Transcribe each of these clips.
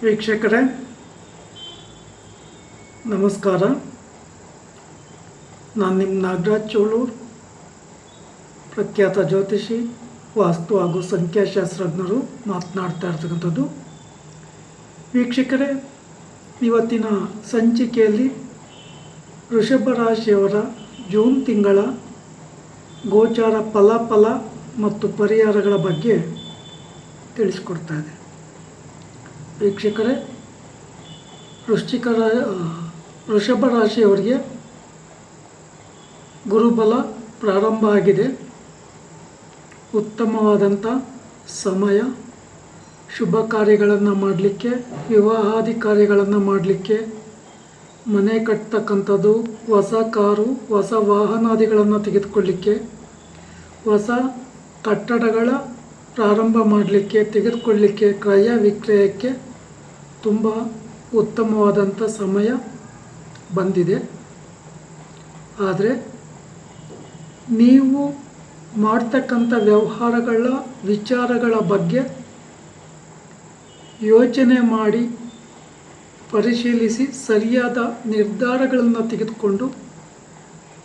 ವೀಕ್ಷಕರೇ ನಮಸ್ಕಾರ. ನಾನು ನಿಮ್ಮ ನಾಗರಾಜ್ ಚೋಳೂರು, ಪ್ರಖ್ಯಾತ ಜ್ಯೋತಿಷಿ, ವಾಸ್ತು ಹಾಗೂ ಸಂಖ್ಯಾಶಾಸ್ತ್ರಜ್ಞರು ಮಾತನಾಡ್ತಾ ಇರ್ತಕ್ಕಂಥದ್ದು. ವೀಕ್ಷಕರೇ, ಇವತ್ತಿನ ಸಂಚಿಕೆಯಲ್ಲಿ ವೃಷಭ ರಾಶಿಯವರ ಜೂನ್ ತಿಂಗಳ ಗೋಚಾರ ಫಲಾಫಲ ಮತ್ತು ಪರಿಹಾರಗಳ ಬಗ್ಗೆ ತಿಳಿಸ್ಕೊಡ್ತಾ ಇದೆ. ವೀಕ್ಷಕರೇ, ವೃಷಭ ರಾಶಿಯವರಿಗೆ ಗುರುಬಲ ಪ್ರಾರಂಭ ಆಗಿದೆ. ಉತ್ತಮವಾದಂಥ ಸಮಯ, ಶುಭ ಕಾರ್ಯಗಳನ್ನು ಮಾಡಲಿಕ್ಕೆ, ವಿವಾಹಾದಿ ಕಾರ್ಯಗಳನ್ನು ಮಾಡಲಿಕ್ಕೆ, ಮನೆ ಕಟ್ತಕ್ಕಂಥದ್ದು, ಹೊಸ ಕಾರು, ಹೊಸ ವಾಹನಾದಿಗಳನ್ನು ತೆಗೆದುಕೊಳ್ಳಲಿಕ್ಕೆ, ಹೊಸ ಕಟ್ಟಡಗಳ ಪ್ರಾರಂಭ ಮಾಡಲಿಕ್ಕೆ, ತೆಗೆದುಕೊಳ್ಳಲಿಕ್ಕೆ, ಕ್ರಯ ವಿಕ್ರಯಕ್ಕೆ ತುಂಬ ಉತ್ತಮವಾದಂಥ ಸಮಯ ಬಂದಿದೆ. ಆದರೆ ನೀವು ಮಾಡ್ತಕ್ಕಂಥ ವ್ಯವಹಾರಗಳ ವಿಚಾರಗಳ ಬಗ್ಗೆ ಯೋಚನೆ ಮಾಡಿ ಪರಿಶೀಲಿಸಿ ಸರಿಯಾದ ನಿರ್ಧಾರಗಳನ್ನು ತೆಗೆದುಕೊಂಡು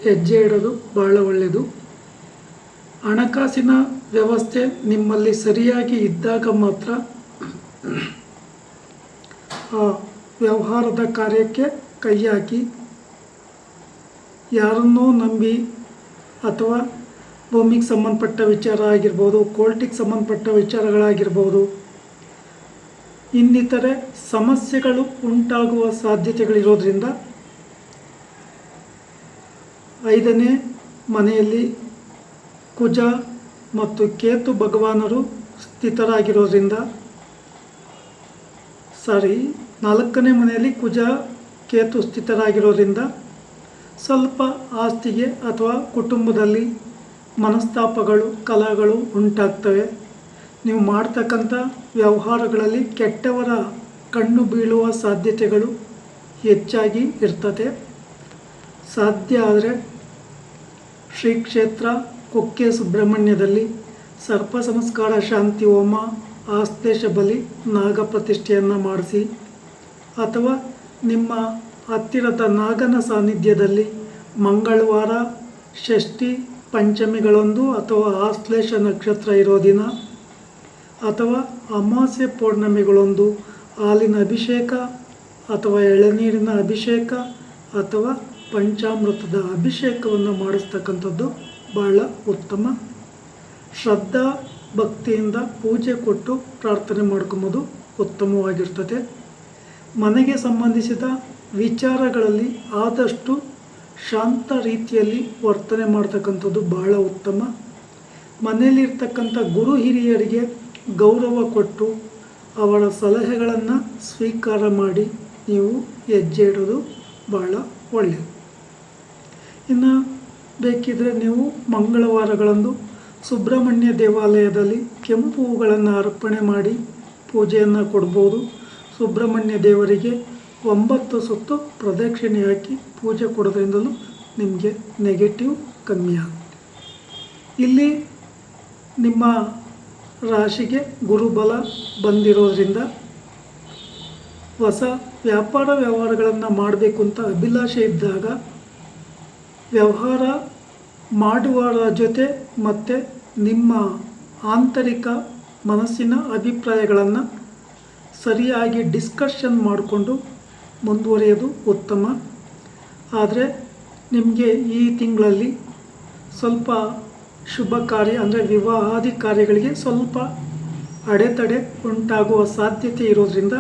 ಹೆಜ್ಜೆ ಇಡೋದು ಬಹಳ ಒಳ್ಳೆಯದು. ಹಣಕಾಸಿನ ವ್ಯವಸ್ಥೆ ನಿಮ್ಮಲ್ಲಿ ಸರಿಯಾಗಿ ಇದ್ದಾಗ ಮಾತ್ರ ಆ ವ್ಯವಹಾರದ ಕಾರ್ಯಕ್ಕೆ ಕೈ ಹಾಕಿ, ಯಾರನ್ನೋ ನಂಬಿ ಅಥವಾ ಭೂಮಿಗೆ ಸಂಬಂಧಪಟ್ಟ ವಿಚಾರ ಆಗಿರ್ಬೋದು, ಕೋರ್ಟಿಗೆ ಸಂಬಂಧಪಟ್ಟ ವಿಚಾರಗಳಾಗಿರ್ಬೋದು, ಇನ್ನಿತರೆ ಸಮಸ್ಯೆಗಳು ಉಂಟಾಗುವ ಸಾಧ್ಯತೆಗಳಿರೋದ್ರಿಂದ 5ನೇ ಮನೆಯಲ್ಲಿ ಕುಜ ಮತ್ತು ಕೇತು ಭಗವಾನರು ಸ್ಥಿತರಾಗಿರೋದ್ರಿಂದ 4ನೇ ಮನೆಯಲ್ಲಿ ಕುಜ ಕೇತು ಸ್ಥಿತರಾಗಿರೋದ್ರಿಂದ ಸ್ವಲ್ಪ ಆಸ್ತಿಗೆ ಅಥವಾ ಕುಟುಂಬದಲ್ಲಿ ಮನಸ್ತಾಪಗಳು, ಕಲಹಗಳು ಉಂಟಾಗ್ತವೆ. ನೀವು ಮಾಡ್ತಕ್ಕಂಥ ವ್ಯವಹಾರಗಳಲ್ಲಿ ಕೆಟ್ಟವರ ಕಣ್ಣು ಬೀಳುವ ಸಾಧ್ಯತೆಗಳು ಹೆಚ್ಚಾಗಿ ಇರ್ತದೆ. ಸಾಧ್ಯ ಆದರೆ ಶ್ರೀ ಕ್ಷೇತ್ರ ಕುಕ್ಕೆ ಸುಬ್ರಹ್ಮಣ್ಯದಲ್ಲಿ ಸರ್ಪ ಸಂಸ್ಕಾರ ಶಾಂತಿ ಹೋಮ, ಆಶ್ಲೇಷ ಬಲಿ, ನಾಗ ಪ್ರತಿಷ್ಠೆಯನ್ನು ಮಾಡಿಸಿ, ಅಥವಾ ನಿಮ್ಮ ಹತ್ತಿರದ ನಾಗನ ಸಾನ್ನಿಧ್ಯದಲ್ಲಿ ಮಂಗಳವಾರ, ಷಷ್ಠಿ, ಪಂಚಮಿಗಳೊಂದು ಅಥವಾ ಆಶ್ಲೇಷ ನಕ್ಷತ್ರ ಇರೋ ದಿನ ಅಥವಾ ಅಮಾವಾಸ್ಯೆ ಪೌರ್ಣಮಿಗಳೊಂದು ಹಾಲಿನ ಅಭಿಷೇಕ ಅಥವಾ ಎಳನೀರಿನ ಅಭಿಷೇಕ ಅಥವಾ ಪಂಚಾಮೃತದ ಅಭಿಷೇಕವನ್ನು ಮಾಡಿಸ್ತಕ್ಕಂಥದ್ದು ಬಹಳ ಉತ್ತಮ. ಶ್ರದ್ಧಾ ಭಕ್ತಿಯಿಂದ ಪೂಜೆ ಕೊಟ್ಟು ಪ್ರಾರ್ಥನೆ ಮಾಡ್ಕೊಂಬೋದು ಉತ್ತಮವಾಗಿರ್ತದೆ. ಮನೆಗೆ ಸಂಬಂಧಿಸಿದ ವಿಚಾರಗಳಲ್ಲಿ ಆದಷ್ಟು ಶಾಂತ ರೀತಿಯಲ್ಲಿ ವರ್ತನೆ ಮಾಡ್ತಕ್ಕಂಥದ್ದು ಬಹಳ ಉತ್ತಮ. ಮನೆಯಲ್ಲಿರ್ತಕ್ಕಂಥ ಗುರು ಹಿರಿಯರಿಗೆ ಗೌರವ ಕೊಟ್ಟು ಅವರ ಸಲಹೆಗಳನ್ನು ಸ್ವೀಕಾರ ಮಾಡಿ ನೀವು ಹೆಜ್ಜೆ ಇಡೋದು ಬಹಳ ಒಳ್ಳೆಯದು. ಇನ್ನು ಬೇಕಿದ್ದರೆ ನೀವು ಮಂಗಳವಾರಗಳಂದು ಸುಬ್ರಹ್ಮಣ್ಯ ದೇವಾಲಯದಲ್ಲಿ ಕೆಂಪು ಹೂಗಳನ್ನು ಅರ್ಪಣೆ ಮಾಡಿ ಪೂಜೆಯನ್ನು ಕೊಡ್ಬೋದು. ಸುಬ್ರಹ್ಮಣ್ಯ ದೇವರಿಗೆ 9 ಸುತ್ತು ಪ್ರದಕ್ಷಿಣೆ ಹಾಕಿ ಪೂಜೆ ಕೊಡೋದ್ರಿಂದಲೂ ನಿಮಗೆ ನೆಗೆಟಿವ್ ಕಮ್ಮಿ ಆಗುತ್ತೆ. ಇಲ್ಲಿ ನಿಮ್ಮ ರಾಶಿಗೆ ಗುರುಬಲ ಬಂದಿರೋದ್ರಿಂದ ಹೊಸ ವ್ಯವಹಾರಗಳನ್ನು ಮಾಡಬೇಕು ಅಂತ ಅಭಿಲಾಷೆ ಇದ್ದಾಗ ವ್ಯವಹಾರ ಮಾಡುವವರ ಜೊತೆ ಮತ್ತು ನಿಮ್ಮ ಆಂತರಿಕ ಮನಸ್ಸಿನ ಅಭಿಪ್ರಾಯಗಳನ್ನು ಸರಿಯಾಗಿ ಡಿಸ್ಕಷನ್ ಮಾಡಿಕೊಂಡು ಮುಂದುವರಿಯೋದು ಉತ್ತಮ. ಆದರೆ ನಿಮಗೆ ಈ ತಿಂಗಳಲ್ಲಿ ಸ್ವಲ್ಪ ಶುಭ ಕಾರ್ಯ ಅಂದರೆ ವಿವಾಹಾದಿ ಕಾರ್ಯಗಳಿಗೆ ಸ್ವಲ್ಪ ಅಡೆತಡೆ ಉಂಟಾಗುವ ಸಾಧ್ಯತೆ ಇರೋದರಿಂದ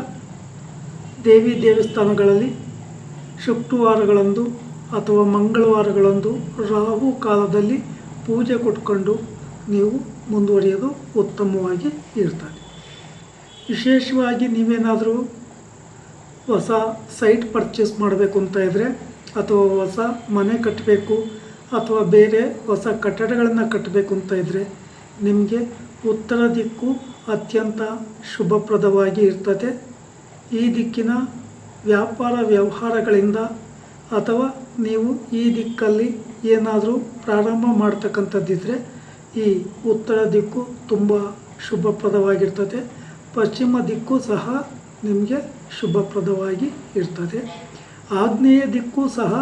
ದೇವಿ ದೇವಸ್ಥಾನಗಳಲ್ಲಿ ಶುಕ್ರವಾರಗಳಂದು ಅಥವಾ ಮಂಗಳವಾರಗಳಂದು ರಾಹು ಕಾಲದಲ್ಲಿ ಪೂಜೆ ಕೊಟ್ಕೊಂಡು ನೀವು ಮುಂದುವರಿಯೋದು ಉತ್ತಮವಾಗಿ ಇರ್ತದೆ. ವಿಶೇಷವಾಗಿ ನೀವೇನಾದರೂ ಹೊಸ ಸೈಟ್ ಪರ್ಚೇಸ್ ಮಾಡಬೇಕು ಅಂತ ಇದ್ದರೆ, ಅಥವಾ ಹೊಸ ಮನೆ ಕಟ್ಟಬೇಕು ಅಥವಾ ಬೇರೆ ಹೊಸ ಕಟ್ಟಡಗಳನ್ನು ಕಟ್ಟಬೇಕು ಅಂತ ಇದ್ದರೆ ನಿಮಗೆ ಉತ್ತರ ದಿಕ್ಕು ಅತ್ಯಂತ ಶುಭಪ್ರದವಾಗಿ ಇರ್ತದೆ. ಈ ದಿಕ್ಕಿನ ವ್ಯಾಪಾರ ವ್ಯವಹಾರಗಳಿಂದ ಅಥವಾ ನೀವು ಈ ದಿಕ್ಕಲ್ಲಿ ಏನಾದರೂ ಪ್ರಾರಂಭ ಮಾಡ್ತಕ್ಕಂಥದ್ದಿದ್ದರೆ ಈ ಉತ್ತರ ದಿಕ್ಕು ತುಂಬ ಶುಭಪ್ರದವಾಗಿರ್ತದೆ. ಪಶ್ಚಿಮ ದಿಕ್ಕು ಸಹ ನಿಮಗೆ ಶುಭಪ್ರದವಾಗಿ ಇರ್ತದೆ. ಆಗ್ನೇಯ ದಿಕ್ಕು ಸಹ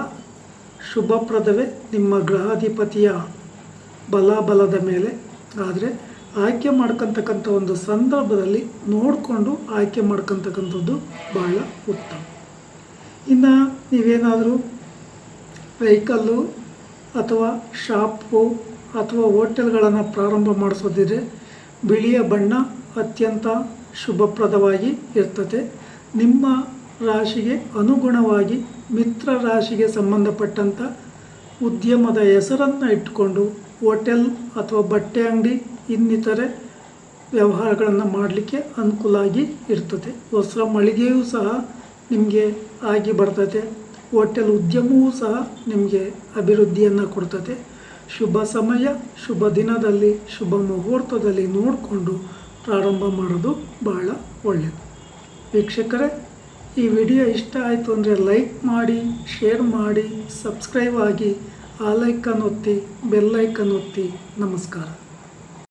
ಶುಭಪ್ರದವೇ ನಿಮ್ಮ ಗ್ರಹಾಧಿಪತಿಯ ಬಲದ ಮೇಲೆ. ಆದರೆ ಆಯ್ಕೆ ಮಾಡ್ಕೊತಕ್ಕಂಥ ಒಂದು ಸಂದರ್ಭದಲ್ಲಿ ನೋಡಿಕೊಂಡು ಆಯ್ಕೆ ಮಾಡ್ಕೊತಕ್ಕಂಥದ್ದು ಬಹಳ ಉತ್ತಮ. ಇನ್ನು ನೀವೇನಾದರೂ ವೆಹಿಕಲ್ಲು ಅಥವಾ ಶಾಪು ಅಥವಾ ಹೋಟೆಲ್ಗಳನ್ನು ಪ್ರಾರಂಭ ಮಾಡಿಸೋದಿದ್ರೆ ಬಿಳಿಯ ಬಣ್ಣ ಅತ್ಯಂತ ಶುಭಪ್ರದವಾಗಿ ಇರ್ತದೆ. ನಿಮ್ಮ ರಾಶಿಗೆ ಅನುಗುಣವಾಗಿ ಮಿತ್ರ ರಾಶಿಗೆ ಸಂಬಂಧಪಟ್ಟಂಥ ಉದ್ಯಮದ ಹೆಸರನ್ನು ಇಟ್ಕೊಂಡು ಹೋಟೆಲ್ ಅಥವಾ ಬಟ್ಟೆ ಅಂಗಡಿ ಇನ್ನಿತರೆ ವ್ಯವಹಾರಗಳನ್ನು ಮಾಡಲಿಕ್ಕೆ ಅನುಕೂಲ ಆಗಿ ಇರ್ತದೆ. ಹೊಸ ಮಳಿಗೆಯೂ ಸಹ ನಿಮಗೆ ಆಗಿ ಬರ್ತದೆ. ಹೋಟೆಲ್ ಉದ್ಯಮವೂ ಸಹ ನಿಮಗೆ ಅಭಿವೃದ್ಧಿಯನ್ನು ಕೊಡ್ತದೆ. ಶುಭ ಸಮಯ, ಶುಭ ದಿನದಲ್ಲಿ, ಶುಭ ಮುಹೂರ್ತದಲ್ಲಿ ನೋಡಿಕೊಂಡು ಪ್ರಾರಂಭ ಮಾಡೋದು ಬಹಳ ಒಳ್ಳೆಯದು. ವೀಕ್ಷಕರೇ, ಈ ವಿಡಿಯೋ ಇಷ್ಟ ಆಯಿತು ಅಂದರೆ ಲೈಕ್ ಮಾಡಿ, ಶೇರ್ ಮಾಡಿ, ಸಬ್ಸ್ಕ್ರೈಬ್ ಆಗಿ, ಆ ಲೈಕನ್ನು ಒತ್ತಿ, ಬೆಲ್ ಐಕನ್ ಒತ್ತಿ. ನಮಸ್ಕಾರ.